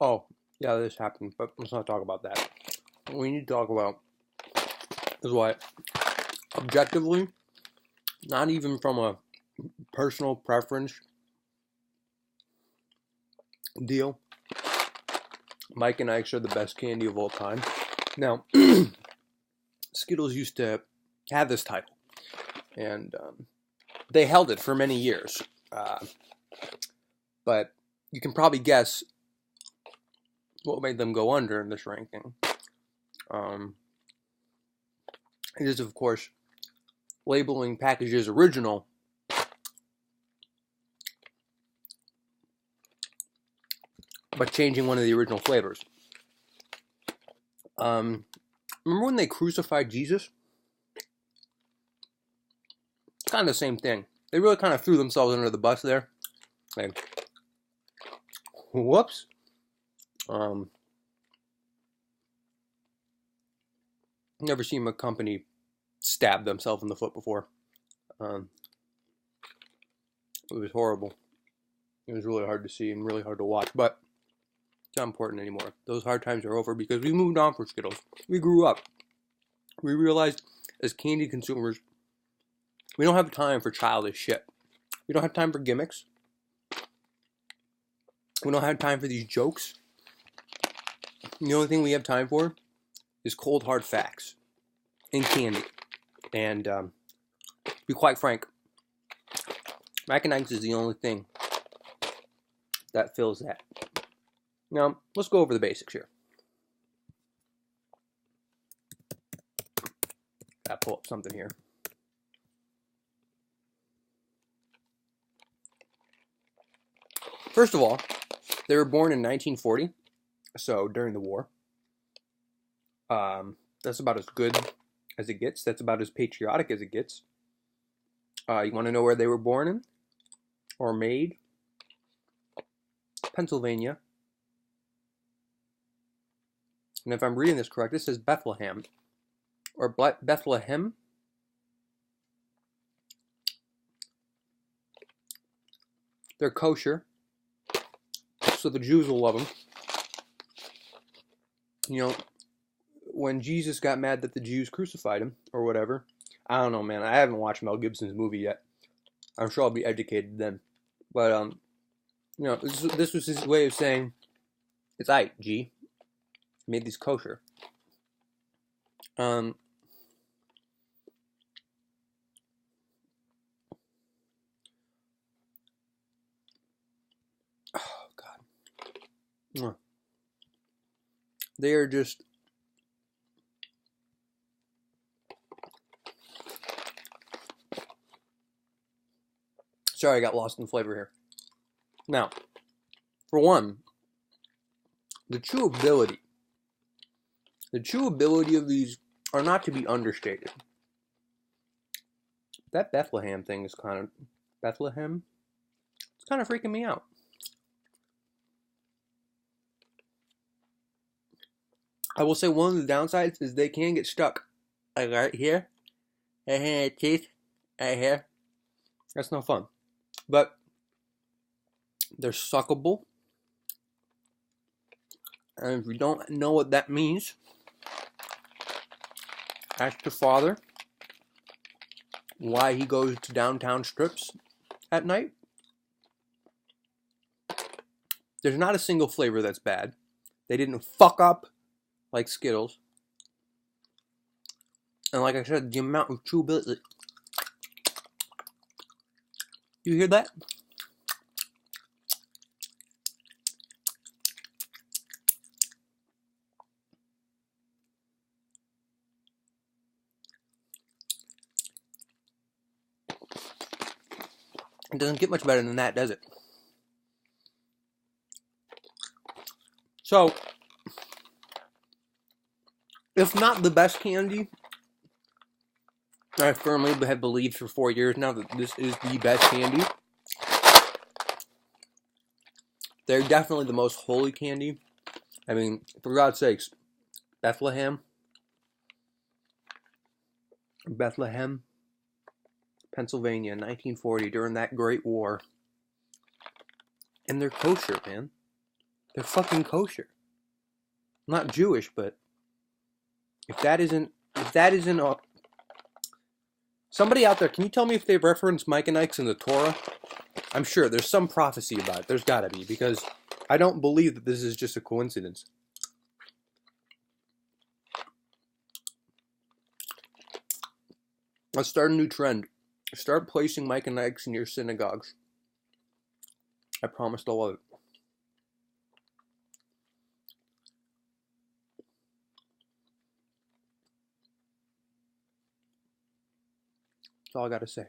Oh, yeah, this happened, but let's not talk about that. What we need to talk about is what, objectively, not even from a personal preference deal, Mike and Ike's are the best candy of all time. Now, Skittles used to have this title, and they held it for many years. But you can probably guess what made them go under in this ranking. It is, of course, labeling packages original but changing one of the original flavors. Remember when they crucified Jesus? Kind of the same thing. They really kind of threw themselves under the bus there. Like, whoops. Never seen a company stab themselves in the foot before. It was horrible. It was really hard to see and really hard to watch, but it's not important anymore. Those hard times are over because we moved on for Skittles. We grew up. We realized as candy consumers, we don't have time for childish shit. We don't have time for gimmicks. We don't have time for these jokes. The only thing we have time for is cold hard facts and candy. And to be quite frank, Mac and Ike's is the only thing that fills that. Now, let's go over the basics here. Gotta pull up something here. First of all, they were born in 1940, so during the war. That's about as good as it gets. That's about as patriotic as it gets. You want to know where they were born in? Or made? Pennsylvania. And if I'm reading this correct, this says Bethlehem. Or Bethlehem. They're kosher, so the Jews will love them. You know, when Jesus got mad that the Jews crucified him, or whatever, I don't know, man. I haven't watched Mel Gibson's movie yet. I'm sure I'll be educated then. But, you know, this was his way of saying, it's aight, G. Made these kosher. Oh, God. They are just... Sorry, I got lost in flavor here. Now, for one, the chewability. The chewability of these are not to be understated. That Bethlehem thing is kind of... Bethlehem? It's kind of freaking me out. I will say one of the downsides is they can get stuck. Like right here. Right here in the teeth. Right here. That's no fun. But they're suckable. And if you don't know what that means, ask your father why he goes to downtown strips at night. There's not a single flavor that's bad. They didn't fuck up like Skittles. And like I said, the amount of chewability. You hear that? It doesn't get much better than that, does it? So, if not the best candy, I firmly have believed for 4 years now that this is the best candy. They're definitely the most holy candy. I mean, for God's sakes, Bethlehem, Pennsylvania, 1940, during that Great War. And they're kosher, man. They're fucking kosher. I'm not Jewish, but if that isn't somebody out there, can you tell me if they reference Mike and Ike's in the Torah? I'm sure there's some prophecy about it. There's got to be, because I don't believe that this is just a coincidence. Let's start a new trend. Start placing Mike and Ike's in your synagogues. I promise they'll love it. That's all I got to say.